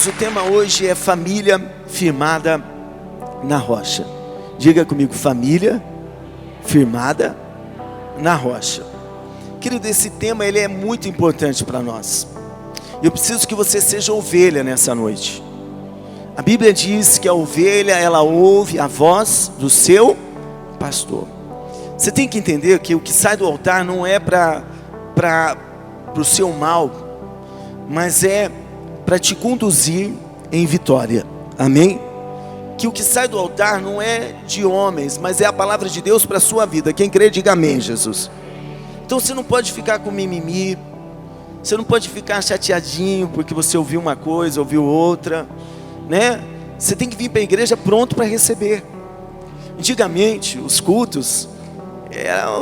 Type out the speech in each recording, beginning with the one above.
Queridos, o tema hoje é família firmada na rocha. Diga comigo, família firmada na rocha. Querido, esse tema ele é muito importante para nós. Eu preciso que você seja ovelha nessa noite. A Bíblia diz que a ovelha, ela ouve a voz do seu pastor. Você tem que entender que o que sai do altar não é para o seu mal, mas é para te conduzir em vitória. Amém? Que o que sai do altar não é de homens, mas é a palavra de Deus para a sua vida. Quem crê, diga amém, Jesus. Então você não pode ficar com mimimi, você não pode ficar chateadinho porque você ouviu uma coisa, ouviu outra, né? Você tem que vir para a igreja pronto para receber. Antigamente, os cultos,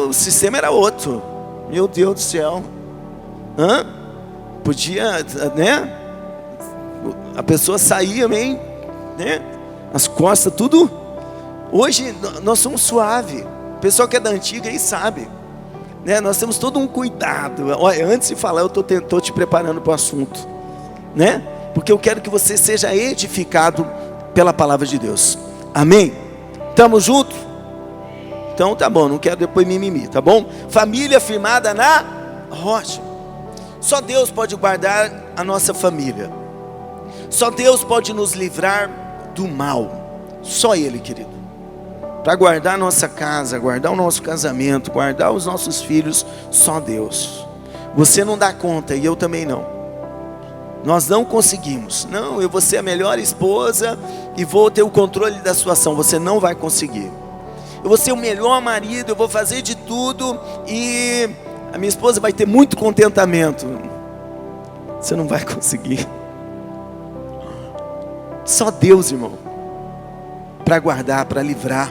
o sistema era outro. Meu Deus do céu. Podia, né? A pessoa saía meio, né? As costas, tudo. Hoje nós somos suave. O pessoal que é da antiga aí sabe, né? Nós temos todo um cuidado. Olha, antes de falar, eu estou te preparando para o assunto, né? Porque eu quero que você seja edificado pela palavra de Deus. Amém? Estamos juntos? Então tá bom, não quero depois mimimi, tá bom? Família firmada na rocha. Só Deus pode guardar a nossa família. Só Deus pode nos livrar do mal. Só Ele, querido. Para guardar a nossa casa, guardar o nosso casamento, guardar os nossos filhos, só Deus. Você não dá conta e eu também não. Nós não conseguimos. Não, eu vou ser a melhor esposa e vou ter o controle da sua ação. Você não vai conseguir. Eu vou ser o melhor marido, eu vou fazer de tudo e a minha esposa vai ter muito contentamento. Você não vai conseguir. Só Deus, irmão, para guardar, para livrar.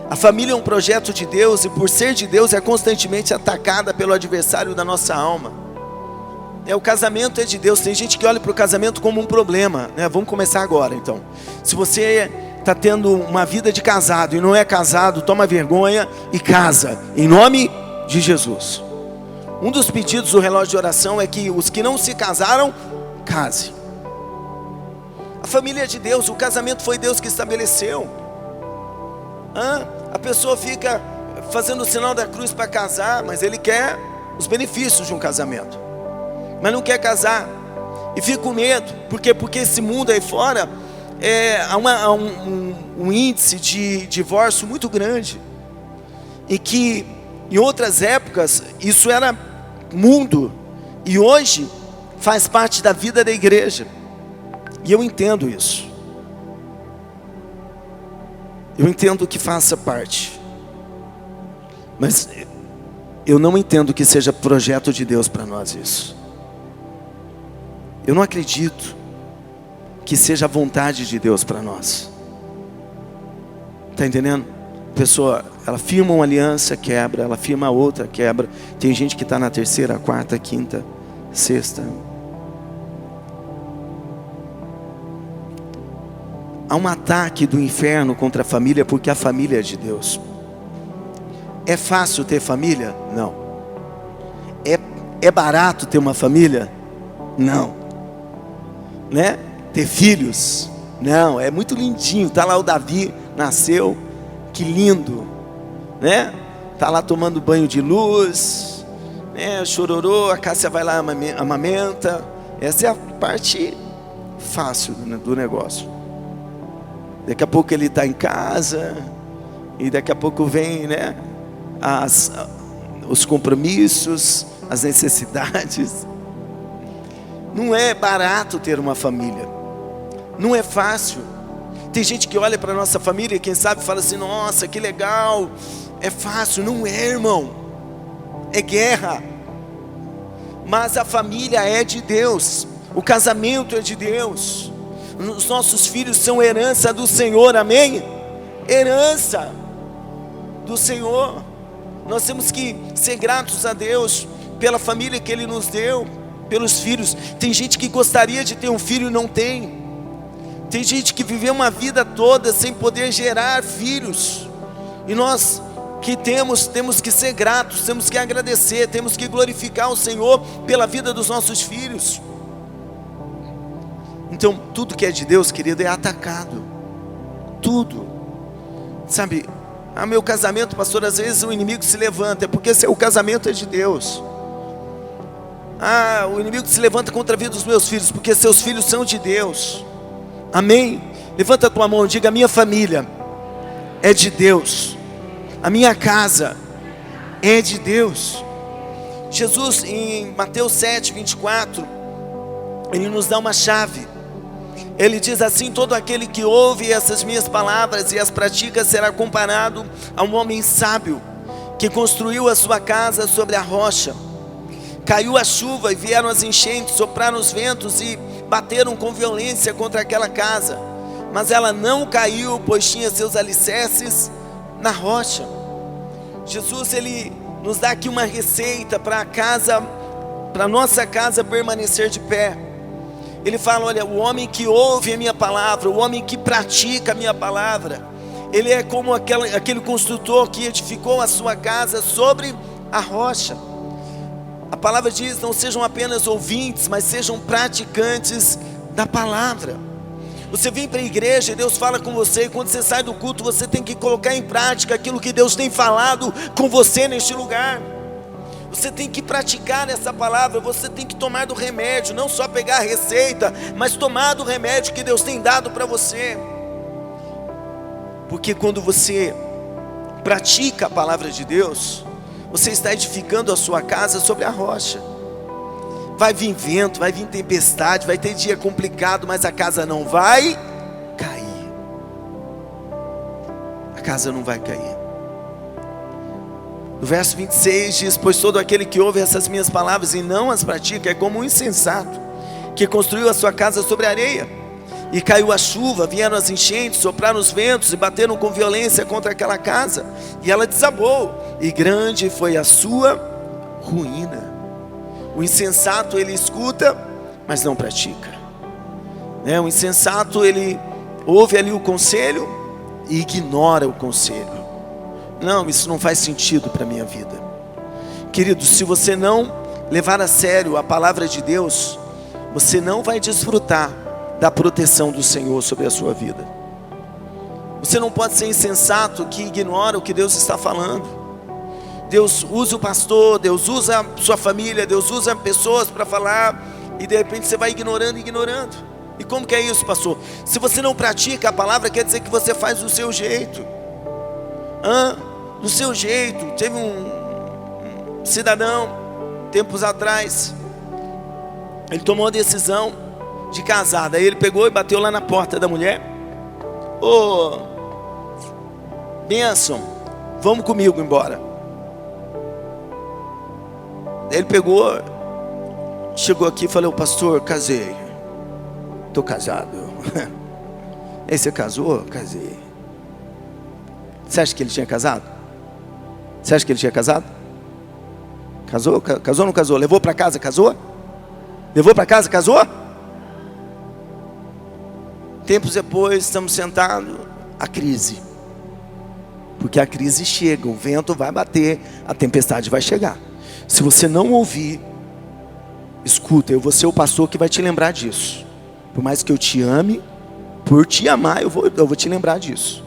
A família é um projeto de Deus e por ser de Deus é constantemente atacada pelo adversário da nossa alma. O casamento é de Deus. Tem gente que olha para o casamento como um problema, né? Vamos começar agora então. Se você está tendo uma vida de casado e não é casado, toma vergonha e casa, em nome de Jesus. Um dos pedidos do relógio de oração é que os que não se casaram, casem. A família é de Deus, o casamento foi Deus que estabeleceu. A pessoa fica fazendo o sinal da cruz para casar, mas ele quer os benefícios de um casamento, mas não quer casar, e fica com medo, porque esse mundo aí fora há um índice de divórcio muito grande, e que em outras épocas isso era mundo, e hoje faz parte da vida da igreja. E eu entendo isso. Eu entendo que faça parte. Mas eu não entendo que seja projeto de Deus para nós isso. Eu não acredito que seja a vontade de Deus para nós. Está entendendo? A pessoa, ela firma uma aliança, quebra. Ela firma a outra, quebra. Tem gente que está na terceira, quarta, quinta, sexta. Há um ataque do inferno contra a família, porque a família é de Deus. É fácil ter família? Não. É barato ter uma família? Não. Né? Ter filhos? Não. É muito lindinho. Está lá o Davi, nasceu, que lindo, né? Está lá tomando banho de luz, né? Chororô, a Cássia vai lá, amamenta. Essa é a parte fácil do negócio. Daqui a pouco ele está em casa, e daqui a pouco vem, né, os compromissos, as necessidades. Não é barato ter uma família, não é fácil. Tem gente que olha para a nossa família e quem sabe fala assim, nossa, que legal, é fácil. Não é, irmão, é guerra. Mas a família é de Deus, o casamento é de Deus. Os nossos filhos são herança do Senhor, amém? Herança do Senhor. Nós temos que ser gratos a Deus pela família que Ele nos deu, pelos filhos. Tem gente que gostaria de ter um filho e não tem. Tem gente que viveu uma vida toda sem poder gerar filhos. E nós que temos que ser gratos, temos que agradecer, temos que glorificar o Senhor pela vida dos nossos filhos. Então tudo que é de Deus, querido, é atacado. Tudo. Sabe, meu casamento, pastor, às vezes o inimigo se levanta, é porque o casamento é de Deus. O inimigo se levanta contra a vida dos meus filhos, porque seus filhos são de Deus. Amém? Levanta a tua mão e diga: a minha família é de Deus, a minha casa é de Deus. Jesus, em Mateus 7, 24, Ele nos dá uma chave. Ele diz assim: todo aquele que ouve essas minhas palavras e as pratica será comparado a um homem sábio, que construiu a sua casa sobre a rocha. Caiu a chuva e vieram as enchentes, sopraram os ventos e bateram com violência contra aquela casa, mas ela não caiu, pois tinha seus alicerces na rocha. Jesus, Ele nos dá aqui uma receita para a nossa casa permanecer de pé. Ele fala: olha, o homem que ouve a minha palavra, o homem que pratica a minha palavra, ele é como aquele construtor que edificou a sua casa sobre a rocha. A palavra diz: não sejam apenas ouvintes, mas sejam praticantes da palavra. Você vem para a igreja e Deus fala com você, e quando você sai do culto, você tem que colocar em prática aquilo que Deus tem falado com você neste lugar. Você tem que praticar essa palavra, você tem que tomar do remédio, não só pegar a receita, mas tomar do remédio que Deus tem dado para você. Porque quando você pratica a palavra de Deus, você está edificando a sua casa sobre a rocha. Vai vir vento, vai vir tempestade, vai ter dia complicado, mas a casa não vai cair. A casa não vai cair. No verso 26 diz: pois todo aquele que ouve essas minhas palavras e não as pratica é como um insensato, que construiu a sua casa sobre a areia. E caiu a chuva, vieram as enchentes, sopraram os ventos e bateram com violência contra aquela casa, e ela desabou, e grande foi a sua ruína. O insensato, ele escuta, mas não pratica. O insensato, ele ouve ali o conselho e ignora o conselho. Não, isso não faz sentido para a minha vida. Querido, se você não levar a sério a palavra de Deus, você não vai desfrutar da proteção do Senhor sobre a sua vida. Você não pode ser insensato que ignora o que Deus está falando. Deus usa o pastor, Deus usa a sua família, Deus usa pessoas para falar, e de repente você vai ignorando. E como que é isso, pastor? Se você não pratica a palavra, quer dizer que você faz do seu jeito. Do seu jeito. Teve um cidadão, tempos atrás, ele tomou uma decisão de casar. Daí ele pegou e bateu lá na porta da mulher: ô, bênção, vamos comigo embora. Daí ele pegou, chegou aqui e falou: pastor, casei, estou casado. Aí você casou? Casei. Você acha que ele tinha casado? Você acha que ele tinha casado? Casou? Casou ou não casou? Levou para casa, casou? Levou para casa, casou? Tempos depois, estamos sentados, a crise. Porque a crise chega, o vento vai bater, a tempestade vai chegar. Se você não ouvir, escuta, eu vou ser o pastor que vai te lembrar disso. Por mais que eu te ame, por te amar, eu vou te lembrar disso.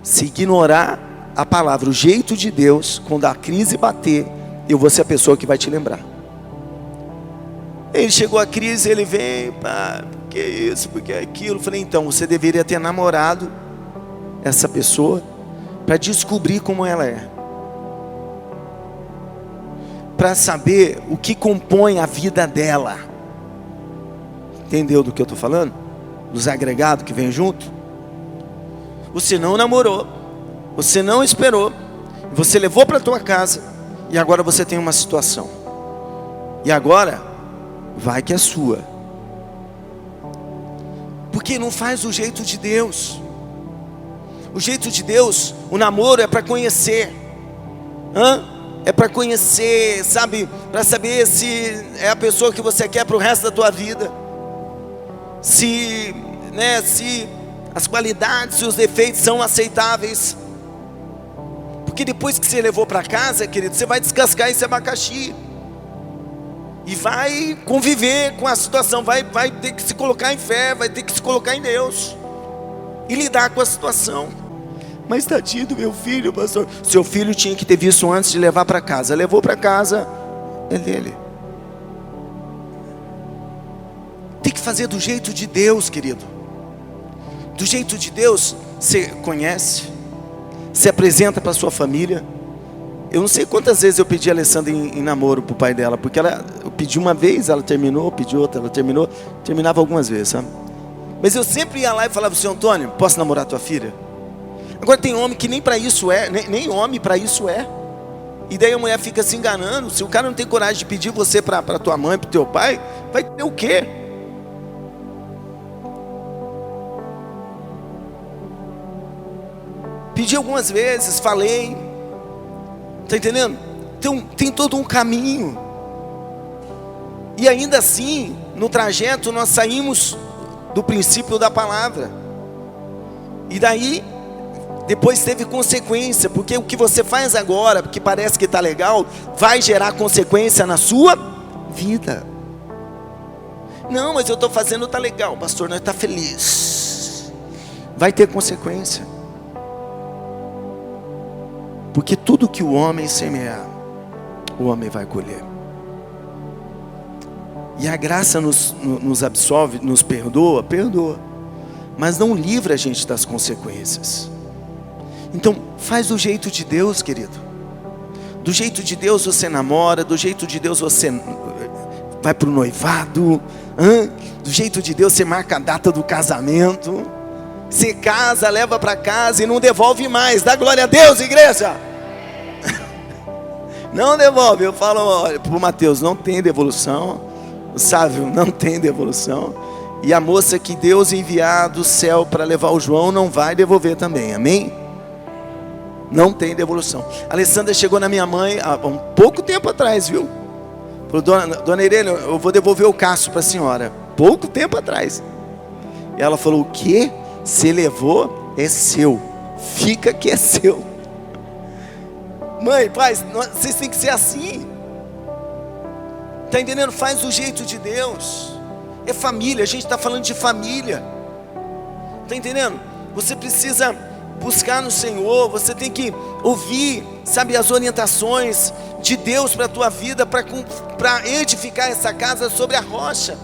Se ignorar a palavra, o jeito de Deus, quando a crise bater, eu vou ser a pessoa que vai te lembrar. Ele chegou a crise, ele vem, pá, por que isso, por que aquilo? Eu falei: então, você deveria ter namorado essa pessoa para descobrir como ela é, para saber o que compõe a vida dela. Entendeu do que eu estou falando? Dos agregados que vem junto. Você não namorou, você não esperou, você levou para a tua casa, e agora você tem uma situação, e agora vai que é sua, porque não faz o jeito de Deus. O jeito de Deus, o namoro é para conhecer, é para conhecer, sabe, para saber se é a pessoa que você quer para o resto da tua vida, se as qualidades e os defeitos são aceitáveis. Porque depois que você levou para casa, querido, você vai descascar esse abacaxi, e vai conviver com a situação, vai ter que se colocar em fé, vai ter que se colocar em Deus e lidar com a situação. Mas tadinho do meu filho, pastor. Seu filho tinha que ter visto antes de levar para casa. Levou para casa, é dele. Tem que fazer do jeito de Deus, querido. Do jeito de Deus. Você conhece, se apresenta para sua família. Eu não sei quantas vezes eu pedi a Alessandra em namoro para o pai dela, porque eu pedi uma vez, ela terminou, pedi outra, ela terminou, terminava algumas vezes, sabe? Mas eu sempre ia lá e falava: seu Antônio, posso namorar tua filha? Agora tem homem que nem para isso é, nem homem para isso é. E daí a mulher fica se enganando. Se o cara não tem coragem de pedir você para tua mãe, para o teu pai, vai ter o quê? Pedi algumas vezes, falei. Está entendendo? Tem todo um caminho. E ainda assim, no trajeto nós saímos do princípio da palavra. E daí depois teve consequência, porque o que você faz agora, que parece que está legal, vai gerar consequência na sua vida. Não, mas eu estou fazendo, está legal, pastor, nós está feliz. Vai ter consequência. Porque tudo que o homem semear, o homem vai colher. E a graça nos absolve, nos perdoa, mas não livra a gente das consequências. Então, faz do jeito de Deus, querido. Do jeito de Deus você namora, do jeito de Deus você vai para o noivado, do jeito de Deus você marca a data do casamento, você casa, leva para casa e não devolve mais. Dá glória a Deus, igreja. Não devolve. Eu falo, olha, para o Mateus, não tem devolução. O Sávio, não tem devolução. E a moça que Deus enviar do céu para levar o João não vai devolver também, amém? Não tem devolução. A Alessandra chegou na minha mãe há um pouco tempo atrás, viu? Falou: dona Irene, eu vou devolver o Cássio para a senhora. Pouco tempo atrás. E ela falou: o quê? Você levou? É seu. Fica que é seu. Mãe, pai, vocês têm que ser assim. Está entendendo? Faz do jeito de Deus. É família, a gente está falando de família. Está entendendo? Você precisa buscar no Senhor, você tem que ouvir, sabe, as orientações de Deus para a tua vida, para edificar essa casa sobre a rocha.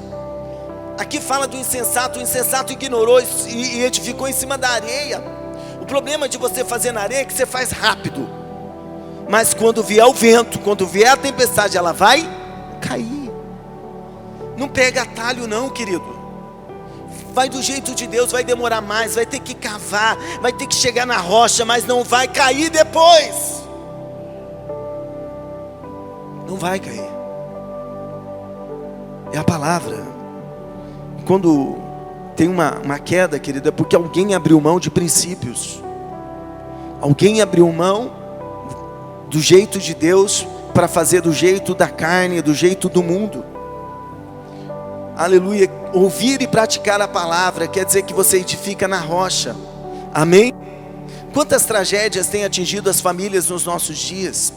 Aqui fala do insensato. O insensato ignorou e edificou em cima da areia. O problema de você fazer na areia é que você faz rápido, mas quando vier o vento, quando vier a tempestade, ela vai cair. Não pega atalho não, querido. Vai do jeito de Deus. Vai demorar mais, vai ter que cavar, vai ter que chegar na rocha, mas não vai cair depois. Não vai cair. É a palavra. Quando tem uma queda, querida, é porque alguém abriu mão de princípios. Alguém abriu mão do jeito de Deus para fazer do jeito da carne, do jeito do mundo. Aleluia. Ouvir e praticar a palavra quer dizer que você edifica na rocha. Amém? Quantas tragédias têm atingido as famílias nos nossos dias?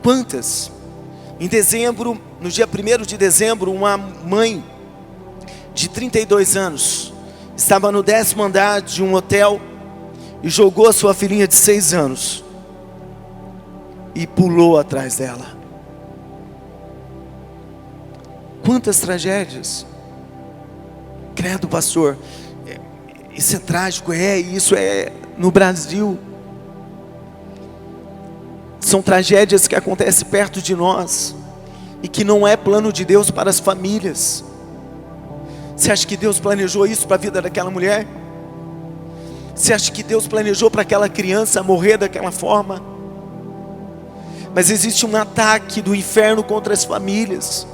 Quantas? Em dezembro, no dia 1º de dezembro, uma mãe de 32 anos estava no 10º andar de um hotel e jogou a sua filhinha de 6 anos e pulou atrás dela. Quantas tragédias. Credo, pastor, isso é trágico. Isso é no Brasil. São tragédias que acontecem perto de nós e que não é plano de Deus para as famílias. Você acha que Deus planejou isso para a vida daquela mulher? Você acha que Deus planejou para aquela criança morrer daquela forma? Mas existe um ataque do inferno contra as famílias.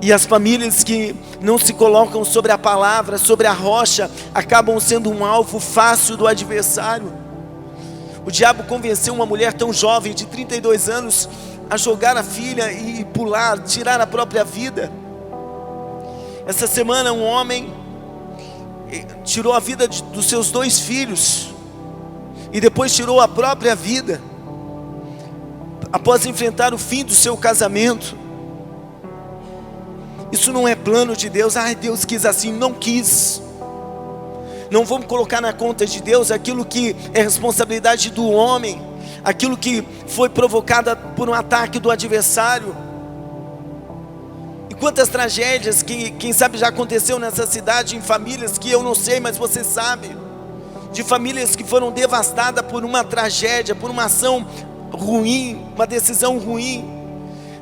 E as famílias que não se colocam sobre a palavra, sobre a rocha, acabam sendo um alvo fácil do adversário. O diabo convenceu uma mulher tão jovem, de 32 anos, a jogar a filha e pular, tirar a própria vida. Essa semana um homem tirou a vida dos seus 2 filhos e depois tirou a própria vida. após enfrentar o fim do seu casamento. Isso não é plano de Deus. Deus quis assim, não quis. Não vamos colocar na conta de Deus aquilo que é responsabilidade do homem, aquilo que foi provocado por um ataque do adversário. E quantas tragédias que quem sabe já aconteceu nessa cidade, em famílias que eu não sei, mas você sabe, de famílias que foram devastadas por uma tragédia, por uma ação ruim, uma decisão ruim.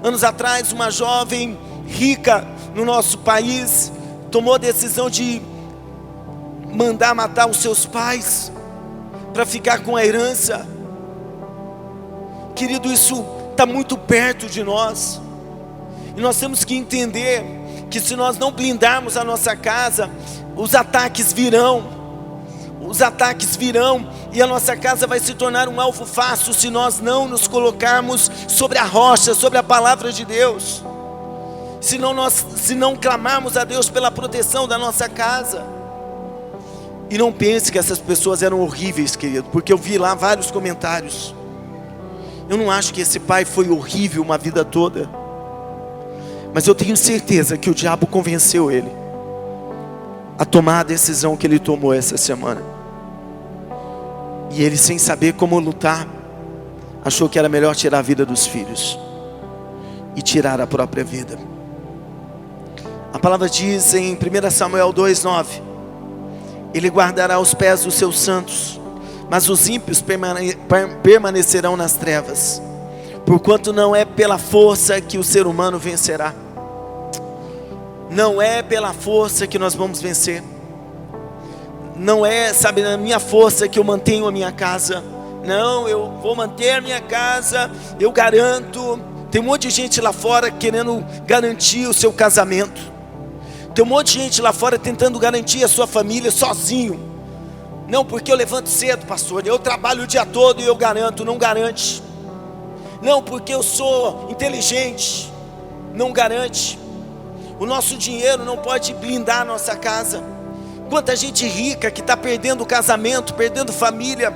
Anos atrás, uma jovem rica no nosso país tomou a decisão de mandar matar os seus pais para ficar com a herança. Querido, isso está muito perto de nós, e nós temos que entender que se nós não blindarmos a nossa casa, os ataques virão, e a nossa casa vai se tornar um alvo fácil se nós não nos colocarmos sobre a rocha, sobre a palavra de Deus, se não clamarmos a Deus pela proteção da nossa casa. E não pense que essas pessoas eram horríveis, querido, porque eu vi lá vários comentários. Eu não acho que esse pai foi horrível uma vida toda, mas eu tenho certeza que o diabo convenceu ele a tomar a decisão que ele tomou essa semana. E ele, sem saber como lutar, achou que era melhor tirar a vida dos filhos e tirar a própria vida. A palavra diz em 1 Samuel 2:9: Ele guardará os pés dos seus santos, mas os ímpios permanecerão nas trevas, porquanto não é pela força que o ser humano vencerá. Não é pela força que nós vamos vencer. Não é, sabe, na minha força que eu mantenho a minha casa. Não, eu vou manter a minha casa, eu garanto. Tem um monte de gente lá fora querendo garantir o seu casamento. Tem um monte de gente lá fora tentando garantir a sua família sozinho. Não, porque eu levanto cedo, pastor, eu trabalho o dia todo e eu garanto. Não garante. Não, porque eu sou inteligente. Não garante. O nosso dinheiro não pode blindar a nossa casa. Quanta gente rica que está perdendo o casamento, perdendo família.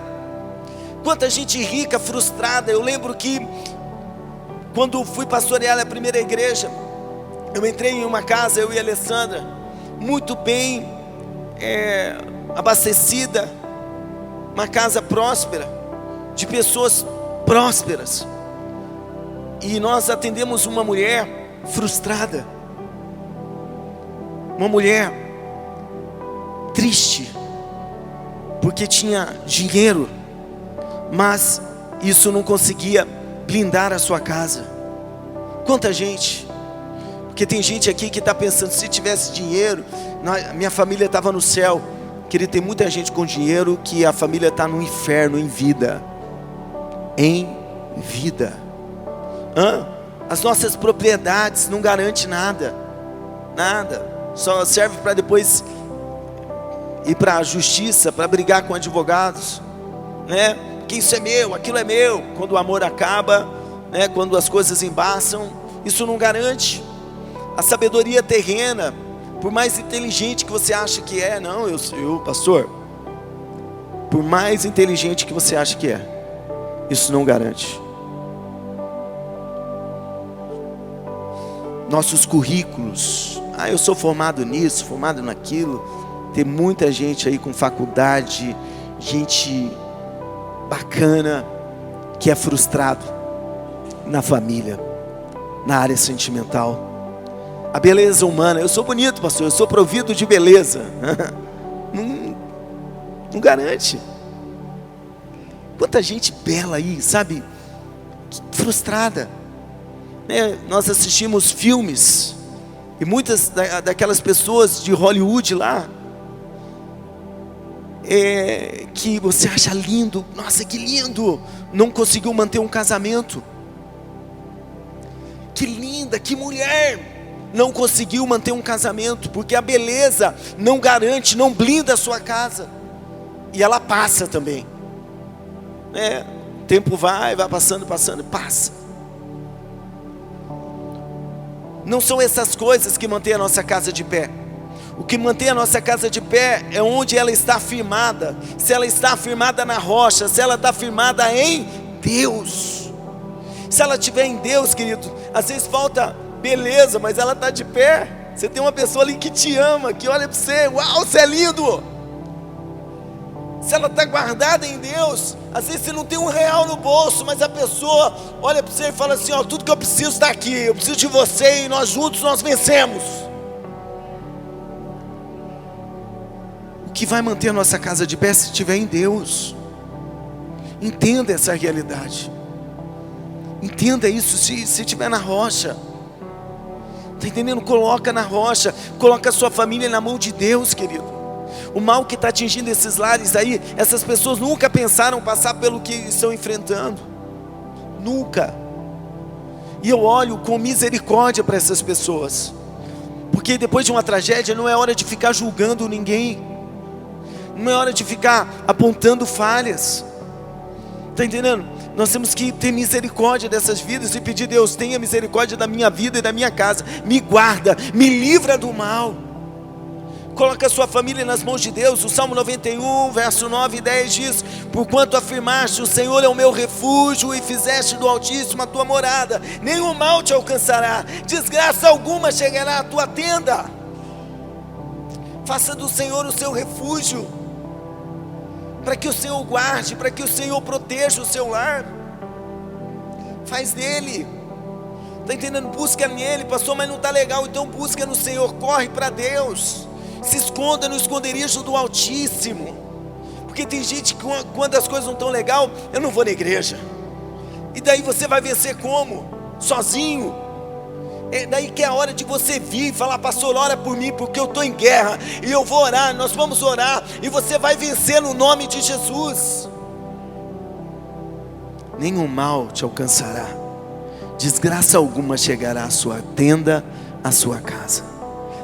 Quanta gente rica frustrada. Eu lembro que quando fui pastorear a primeira igreja, eu entrei em uma casa, eu e a Alessandra, muito bem abastecida, uma casa próspera, de pessoas prósperas, e nós atendemos uma mulher frustrada, uma mulher triste, porque tinha dinheiro, mas isso não conseguia blindar a sua casa. Quanta gente, porque tem gente aqui que está pensando, se tivesse dinheiro, minha família estava no céu. Querido, tem muita gente com dinheiro que a família está no inferno em vida. Em vida. As nossas propriedades não garantem nada. Nada. Só serve para depois ir para a justiça, para brigar com advogados, né? Que isso é meu, aquilo é meu. Quando o amor acaba, né? Quando as coisas embaçam, isso não garante. A sabedoria terrena, por mais inteligente que você acha que é, não, eu pastor, por mais inteligente que você acha que é, isso não garante. Nossos currículos, eu sou formado nisso, formado naquilo. Tem muita gente aí com faculdade, gente bacana, que é frustrado na família, na área sentimental. A beleza humana, eu sou bonito, pastor, eu sou provido de beleza. Não garante. Quanta gente bela aí, sabe, frustrada, né? Nós assistimos filmes, e muitas daquelas pessoas de Hollywood lá, que você acha lindo, nossa, que lindo, não conseguiu manter um casamento. Que linda, que mulher, não conseguiu manter um casamento, porque a beleza não garante, não blinda a sua casa, e ela passa também, né? O tempo vai passando, passa. Não são essas coisas que mantêm a nossa casa de pé. O que mantém a nossa casa de pé é onde ela está firmada. Se ela está firmada na rocha, se ela está firmada em Deus. Se ela estiver em Deus, querido, às vezes falta beleza, mas ela está de pé. Você tem uma pessoa ali que te ama, que olha para você, uau, você é lindo. Se ela está guardada em Deus, às vezes você não tem R$1 no bolso, mas a pessoa olha para você e fala assim, ó, tudo que eu preciso está aqui, eu preciso de você e nós juntos nós vencemos. O que vai manter a nossa casa de pé se estiver em Deus? Entenda essa realidade. Entenda isso se estiver na rocha. Está entendendo? Coloca na rocha, coloca a sua família na mão de Deus, querido. O mal que está atingindo esses lares aí, essas pessoas nunca pensaram passar pelo que estão enfrentando. Nunca. E eu olho com misericórdia para essas pessoas. Porque depois de uma tragédia não é hora de ficar julgando ninguém. Não é hora de ficar apontando falhas. Está entendendo? Nós temos que ter misericórdia dessas vidas e pedir: Deus, tenha misericórdia da minha vida e da minha casa. Me guarda, me livra do mal. Coloca a sua família nas mãos de Deus. O Salmo 91, verso 9 e 10 diz: porquanto afirmaste, o Senhor é o meu refúgio, e fizeste do Altíssimo a tua morada, nenhum mal te alcançará, desgraça alguma chegará à tua tenda. Faça do Senhor o seu refúgio, para que o Senhor guarde, para que o Senhor proteja o seu lar. Faz dele. Está entendendo? Busca nele, pastor, mas não está legal. Então busca no Senhor, corre para Deus. Se esconda no esconderijo do Altíssimo. Porque tem gente que quando as coisas não estão legais, eu não vou na igreja. E daí você vai vencer como? Sozinho. É daí que é a hora de você vir e falar: pastor, ora por mim, porque eu estou em guerra, e eu vou orar, nós vamos orar, e você vai vencer no nome de Jesus. Nenhum mal te alcançará, desgraça alguma chegará à sua tenda, à sua casa.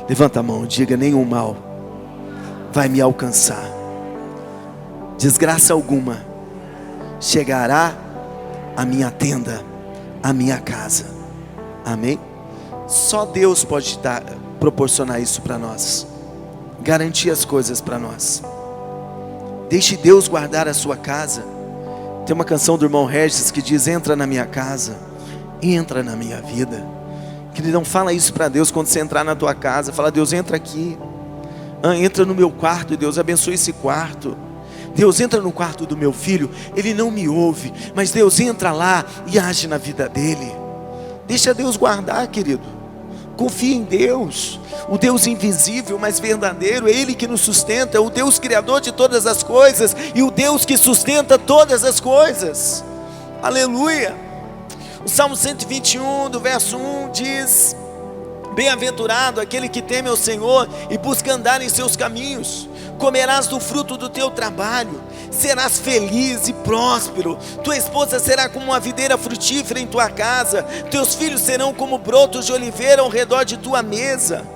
Levanta a mão, diga: nenhum mal vai me alcançar, desgraça alguma chegará à minha tenda, à minha casa. Amém? Só Deus pode proporcionar isso para nós, garantir as coisas para nós. Deixe Deus guardar a sua casa. Tem uma canção do irmão Regis que diz: entra na minha casa, entra na minha vida. Queridão, fala isso para Deus quando você entrar na tua casa. Fala: Deus, entra aqui, entra no meu quarto, Deus, abençoe esse quarto. Deus, entra no quarto do meu filho, ele não me ouve, mas Deus, entra lá e age na vida dele. Deixa Deus guardar, querido. Confia em Deus, o Deus invisível, mas verdadeiro. É Ele que nos sustenta, é o Deus criador de todas as coisas, e o Deus que sustenta todas as coisas. Aleluia. O Salmo 121, do verso 1 diz: bem-aventurado aquele que teme ao Senhor e busca andar em seus caminhos. Comerás do fruto do teu trabalho, serás feliz e próspero. Tua esposa será como uma videira frutífera em tua casa, teus filhos serão como brotos de oliveira ao redor de tua mesa.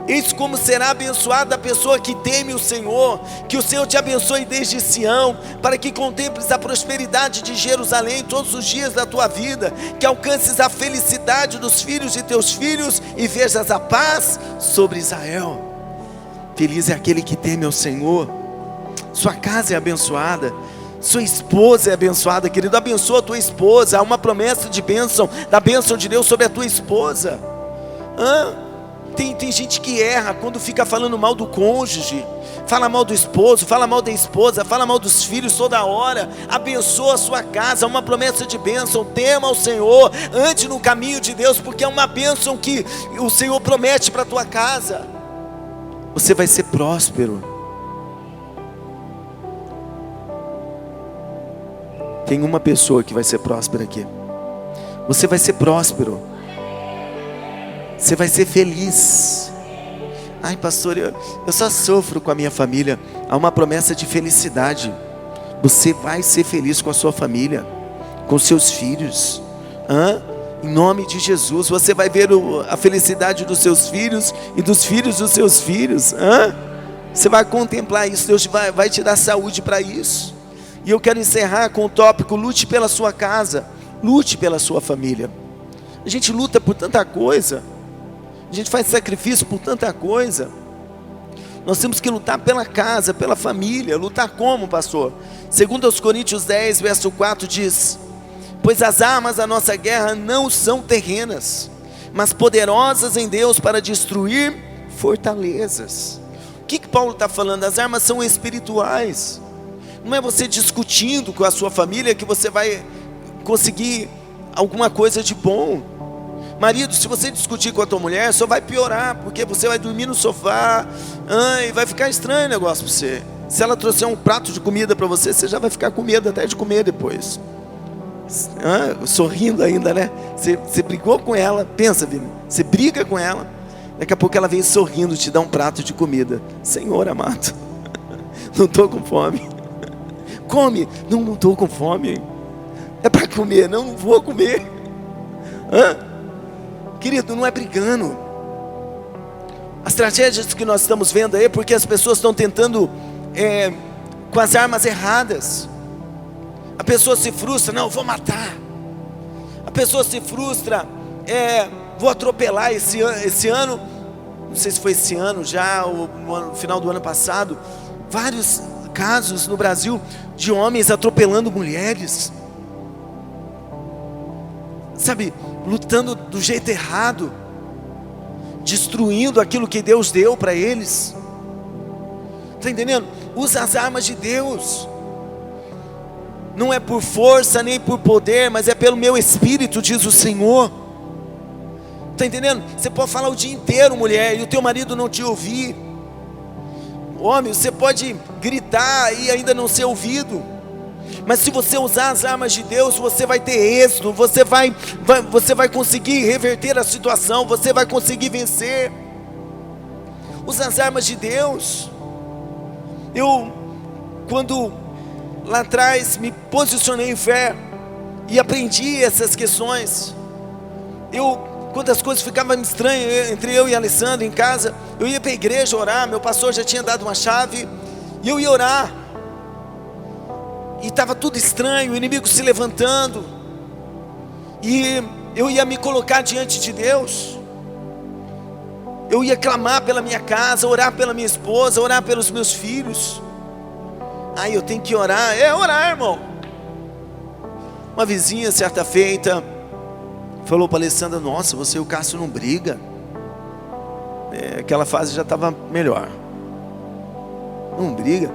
Eis como será abençoada a pessoa que teme o Senhor. Que o Senhor te abençoe desde Sião, para que contemples a prosperidade de Jerusalém todos os dias da tua vida, que alcances a felicidade dos filhos de teus filhos e vejas a paz sobre Israel. Feliz é aquele que teme ao Senhor. Sua casa é abençoada, sua esposa é abençoada, querido. Abençoa a tua esposa. Há uma promessa de bênção, da bênção de Deus sobre a tua esposa. Tem gente que erra quando fica falando mal do cônjuge, fala mal do esposo, fala mal da esposa, fala mal dos filhos toda hora. Abençoa a sua casa, uma promessa de bênção. Tema ao Senhor, ande no caminho de Deus, porque é uma bênção que o Senhor promete para a tua casa. Você vai ser próspero. Tem uma pessoa que vai ser próspera aqui. Você vai ser próspero. Você vai ser feliz. Ai, pastor, eu só sofro com a minha família. Há uma promessa de felicidade. Você vai ser feliz com a sua família, com seus filhos. Em nome de Jesus. Você vai ver a felicidade dos seus filhos e dos filhos dos seus filhos. Você vai contemplar isso. Deus vai te dar saúde para isso. E eu quero encerrar com o tópico: lute pela sua casa, lute pela sua família. A gente luta por tanta coisa, a gente faz sacrifício por tanta coisa. Nós temos que lutar pela casa, pela família. Lutar como, pastor? 2 Coríntios 10, verso 4 diz: pois as armas da nossa guerra não são terrenas, mas poderosas em Deus para destruir fortalezas. O que Paulo está falando? As armas são espirituais. Não é você discutindo com a sua família que você vai conseguir alguma coisa de bom. Marido, se você discutir com a tua mulher, só vai piorar, porque você vai dormir no sofá, e vai ficar estranho o negócio para você. Se ela trouxer um prato de comida para você, você já vai ficar com medo até de comer depois. Sorrindo ainda, né? Você brigou com ela, pensa, Vini, você briga com ela, daqui a pouco ela vem sorrindo te dá um prato de comida. Senhor amado, não estou com fome. Come, não estou com fome. É para comer, não vou comer. Querido, não é brigando. As tragédias que nós estamos vendo aí é porque as pessoas estão tentando com as armas erradas. A pessoa se frustra, não, vou matar. A pessoa se frustra, vou atropelar esse ano. Não sei se foi esse ano já, ou no final do ano passado. Vários casos no Brasil de homens atropelando mulheres. Sabe, lutando do jeito errado, destruindo aquilo que Deus deu para eles. Está entendendo? Usa as armas de Deus. Não é por força nem por poder, mas é pelo meu espírito, diz o Senhor. Está entendendo? Você pode falar o dia inteiro, mulher, e o teu marido não te ouvir. Homem, você pode gritar e ainda não ser ouvido. Mas se você usar as armas de Deus, você vai ter êxito, você vai conseguir reverter a situação, você vai conseguir vencer. Usa as armas de Deus. Quando lá atrás me posicionei em fé e aprendi essas questões, quando as coisas ficavam estranhas entre eu e a Alessandra em casa, eu ia para a igreja orar. Meu pastor já tinha dado uma chave e eu ia orar, e estava tudo estranho, o inimigo se levantando, e eu ia me colocar diante de Deus. Eu ia clamar pela minha casa, orar pela minha esposa, orar pelos meus filhos. Eu tenho que orar, orar, irmão. Uma vizinha, certa feita, falou para a Alessandra, nossa, você e o Cássio não briga. Aquela fase já estava melhor. Não briga.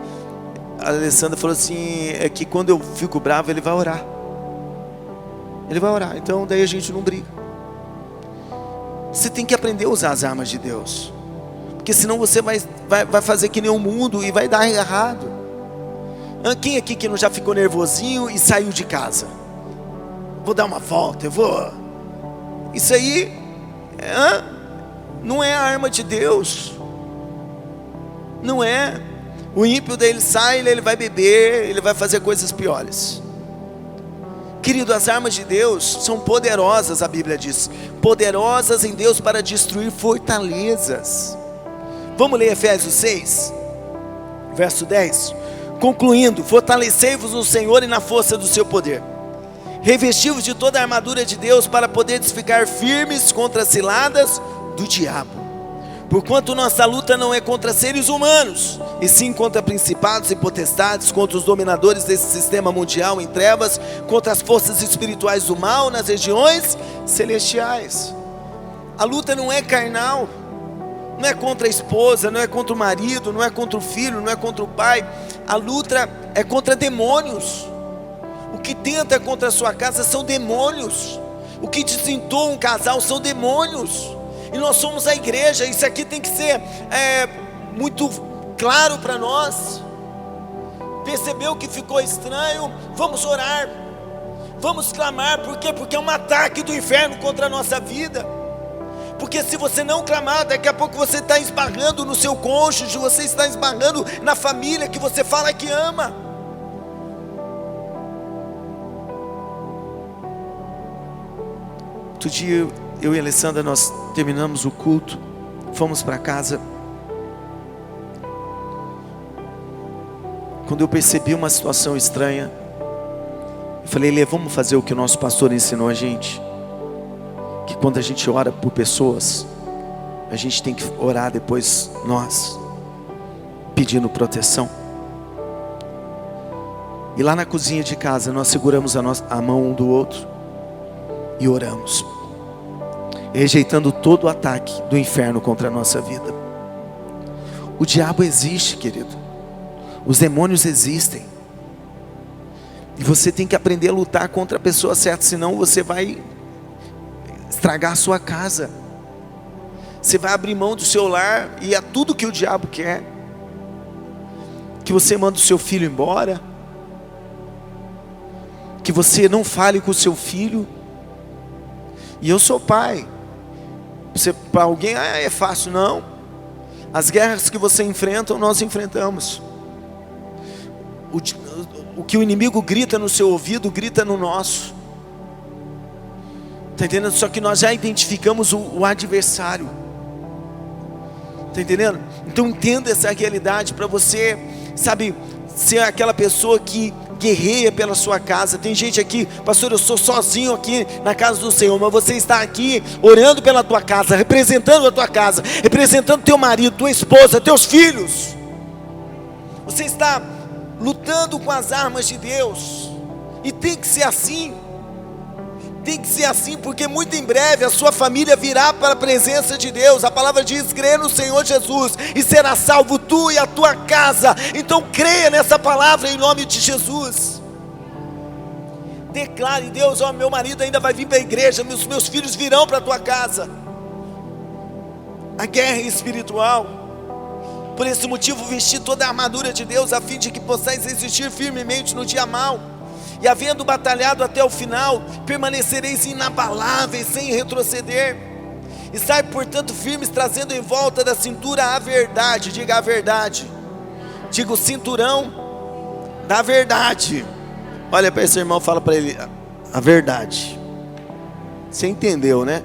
A Alessandra falou assim, é que quando eu fico bravo, ele vai orar. Ele vai orar, então daí a gente não briga. Você tem que aprender a usar as armas de Deus, porque senão você vai fazer que nem o mundo e vai dar errado. Quem aqui que não já ficou nervosinho e saiu de casa? Vou dar uma volta, Isso aí não é a arma de Deus. Não é. O ímpio dele sai, ele vai beber, ele vai fazer coisas piores. Querido, as armas de Deus são poderosas, a Bíblia diz, poderosas em Deus para destruir fortalezas. Vamos ler Efésios 6, verso 10. Concluindo, fortalecei-vos no Senhor e na força do seu poder. Revesti-vos de toda a armadura de Deus para poderes ficar firmes contra as ciladas do diabo. Porquanto nossa luta não é contra seres humanos, e sim contra principados e potestades, contra os dominadores desse sistema mundial em trevas, contra as forças espirituais do mal nas regiões celestiais. A luta não é carnal, não é contra a esposa, não é contra o marido, não é contra o filho, não é contra o pai. A luta é contra demônios. O que tenta contra a sua casa são demônios. O que desentoa um casal são demônios. E nós somos a igreja. Isso aqui tem que ser muito claro para nós. Percebeu que ficou estranho? Vamos orar, vamos clamar. Por quê? Porque é um ataque do inferno contra a nossa vida. Porque se você não clamar, daqui a pouco você está esbarrando no seu cônjuge, você está esbarrando na família que você fala que ama. Outro dia, eu e a Alessandra, nós terminamos o culto, fomos para casa. Quando eu percebi uma situação estranha, eu falei, Lê, vamos fazer o que o nosso pastor ensinou a gente, que quando a gente ora por pessoas, a gente tem que orar depois nós, pedindo proteção. E lá na cozinha de casa nós seguramos a mão um do outro e oramos, rejeitando todo o ataque do inferno contra a nossa vida. O diabo existe, querido. Os demônios existem. E você tem que aprender a lutar contra a pessoa certa, senão você vai estragar a sua casa. Você vai abrir mão do seu lar, e é tudo que o diabo quer. Que você manda o seu filho embora, que você não fale com o seu filho. E eu sou pai. Para alguém, é fácil, não. As guerras que você enfrenta, nós enfrentamos. O que o inimigo grita no seu ouvido, grita no nosso. Está entendendo? Só que nós já identificamos o adversário. Está entendendo? Então entenda essa realidade para você, sabe, ser aquela pessoa que guerreia pela sua casa. Tem gente aqui, pastor, eu sou sozinho aqui na casa do Senhor, mas você está aqui orando pela tua casa, representando a tua casa, representando teu marido, tua esposa, teus filhos. Você está lutando com as armas de Deus, e tem que ser assim. Tem que ser assim, porque muito em breve a sua família virá para a presença de Deus. A palavra diz: crê no Senhor Jesus e será salvo tu e a tua casa. Então creia nessa palavra em nome de Jesus. Declare: Deus, meu marido ainda vai vir para a igreja, meus filhos virão para a tua casa. A guerra é espiritual. Por esse motivo, vestir toda a armadura de Deus, a fim de que possais resistir firmemente no dia mau. E havendo batalhado até o final, permanecereis inabaláveis, sem retroceder. Estai, portanto, firmes, trazendo em volta da cintura a verdade. Diga a verdade. Diga o cinturão da verdade. Olha para esse irmão, fala para ele: a verdade. Você entendeu, né?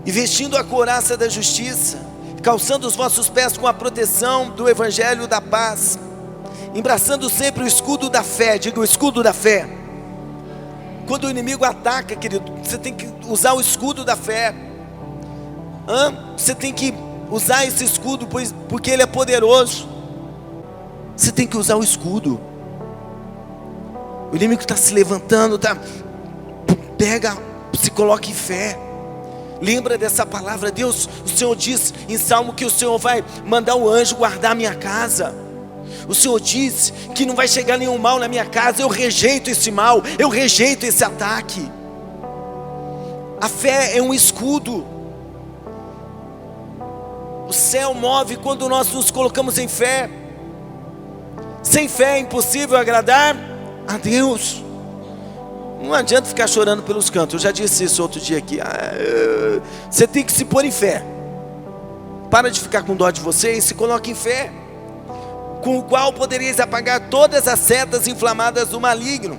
E vestindo a couraça da justiça, calçando os vossos pés com a proteção do evangelho da paz, embraçando sempre o escudo da fé. Diga o escudo da fé. Quando o inimigo ataca, querido, você tem que usar o escudo da fé. Você tem que usar esse escudo, porque ele é poderoso. Você tem que usar o escudo. O inimigo está se levantando, pega, se coloca em fé. Lembra dessa palavra. Deus, o Senhor diz em Salmo que o Senhor vai mandar um anjo guardar a minha casa. O Senhor diz que não vai chegar nenhum mal na minha casa. Eu rejeito esse mal, eu rejeito esse ataque. A fé é um escudo. O céu move quando nós nos colocamos em fé. Sem fé é impossível agradar a Deus. Não adianta ficar chorando pelos cantos. Eu já disse isso outro dia aqui. Você tem que se pôr em fé. Para de ficar com dó de você e se coloque em fé, com o qual podereis apagar todas as setas inflamadas do maligno.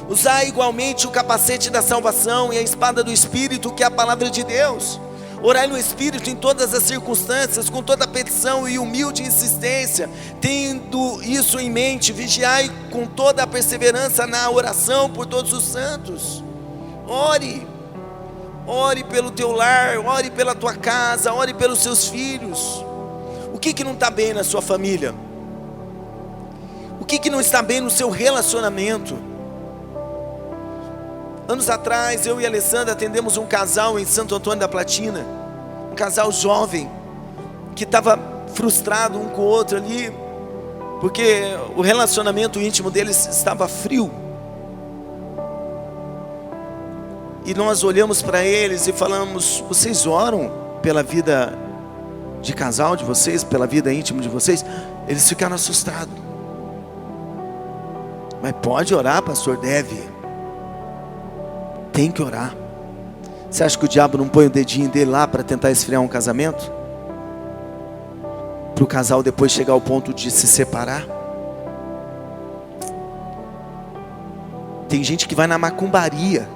Usai igualmente o capacete da salvação e a espada do Espírito, que é a palavra de Deus. Orai no Espírito em todas as circunstâncias, com toda petição e humilde insistência. Tendo isso em mente, vigiai com toda a perseverança na oração por todos os santos. Ore pelo teu lar, ore pela tua casa, ore pelos seus filhos. O que não está bem na sua família? O que não está bem no seu relacionamento? Anos atrás, eu e a Alessandra atendemos um casal em Santo Antônio da Platina. Um casal jovem, que estava frustrado um com o outro ali, porque o relacionamento íntimo deles estava frio. E nós olhamos para eles e falamos: vocês oram pela vida de casal de vocês, pela vida íntima de vocês? Eles ficaram assustados. Mas pode orar, pastor? Deve. Tem que orar. Você acha que o diabo não põe o dedinho dele lá para tentar esfriar um casamento? Para o casal depois chegar ao ponto de se separar? Tem gente que vai na macumbaria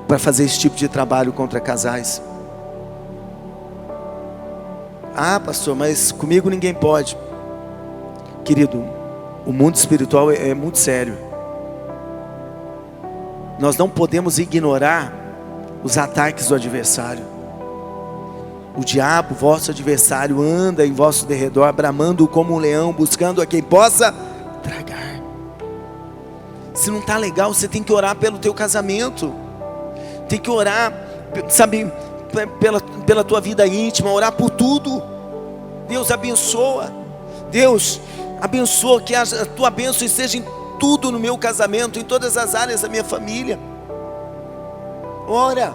para fazer esse tipo de trabalho contra casais. Ah, pastor, mas comigo ninguém pode. Querido, o mundo espiritual é muito sério. Nós não podemos ignorar os ataques do adversário. O diabo, vosso adversário, anda em vosso derredor, bramando como um leão, buscando a quem possa tragar. Se não está legal, você tem que orar pelo teu casamento. Tem que orar, sabe, pela tua vida íntima, orar por tudo. Deus abençoa. Deus abençoa, que a tua bênção esteja em tudo no meu casamento, em todas as áreas da minha família. Ora.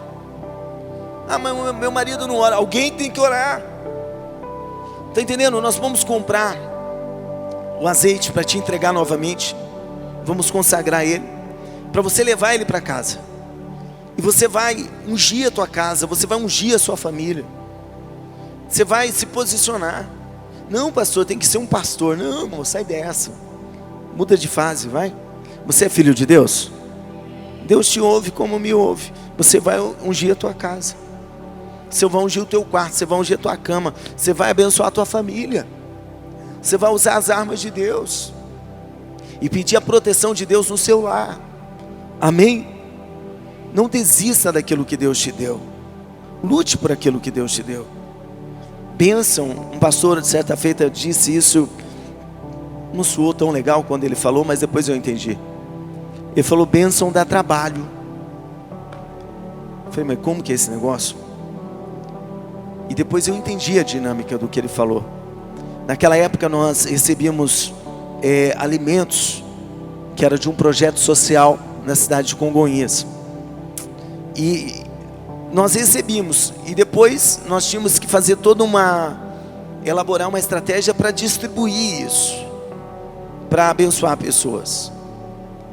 Ah, mas meu marido não ora. Alguém tem que orar. Está entendendo? Nós vamos comprar o azeite para te entregar novamente. Vamos consagrar ele, para você levar ele para casa. E você vai ungir a tua casa, você vai ungir a sua família. Você vai se posicionar. Não, pastor, tem que ser um pastor. Não, irmão, sai dessa. Muda de fase, vai. Você é filho de Deus? Deus te ouve como me ouve. Você vai ungir a tua casa. Você vai ungir o teu quarto, você vai ungir a tua cama, você vai abençoar a tua família. Você vai usar as armas de Deus e pedir a proteção de Deus no seu lar. Amém? Não desista daquilo que Deus te deu. Lute por aquilo que Deus te deu. Bênção, um pastor de certa feita disse isso. Não soou tão legal quando ele falou, mas depois eu entendi. Ele falou: bênção dá trabalho. Eu falei: mas como que é esse negócio? E depois eu entendi a dinâmica do que ele falou. Naquela época nós recebíamos alimentos, que era de um projeto social na cidade de Congonhas. E nós recebíamos, e depois nós tínhamos que fazer elaborar uma estratégia para distribuir isso, para abençoar pessoas.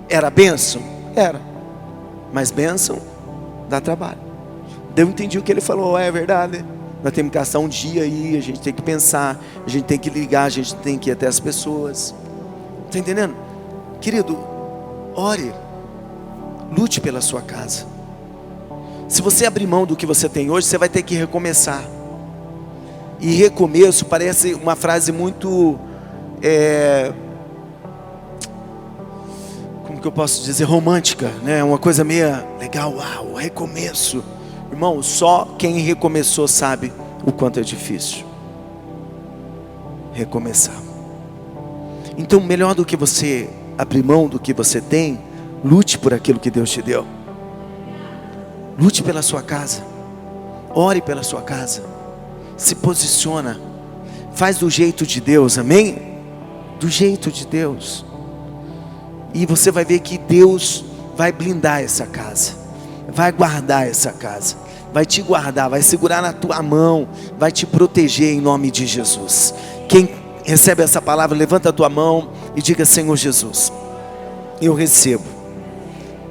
Era bênção? Era. Mas bênção dá trabalho. Eu entendi o que ele falou. É verdade. Nós temos que gastar um dia aí, a gente tem que pensar, a gente tem que ligar, a gente tem que ir até as pessoas. Está entendendo? Querido, ore, lute pela sua casa. Se você abrir mão do que você tem hoje, você vai ter que recomeçar. E recomeço parece uma frase muito, como que eu posso dizer, romântica, né? Uma coisa meio legal, uau, recomeço. Irmão, só quem recomeçou sabe o quanto é difícil recomeçar. Então, melhor do que você abrir mão do que você tem, lute por aquilo que Deus te deu. Lute pela sua casa. Ore pela sua casa. Se posiciona. Faz do jeito de Deus, amém? Do jeito de Deus. E você vai ver que Deus vai blindar essa casa. Vai guardar essa casa. Vai te guardar, vai segurar na tua mão. Vai te proteger em nome de Jesus. Quem recebe essa palavra, levanta a tua mão e diga: Senhor Jesus, eu recebo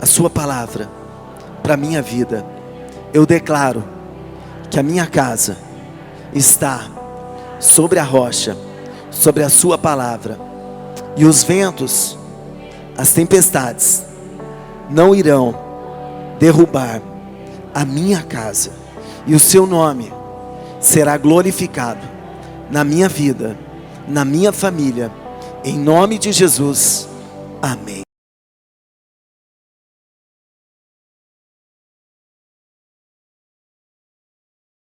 a sua palavra para a minha vida. Eu declaro que a minha casa está sobre a rocha, sobre a sua palavra. E os ventos, as tempestades não irão derrubar a minha casa. E o seu nome será glorificado na minha vida, na minha família. Em nome de Jesus. Amém.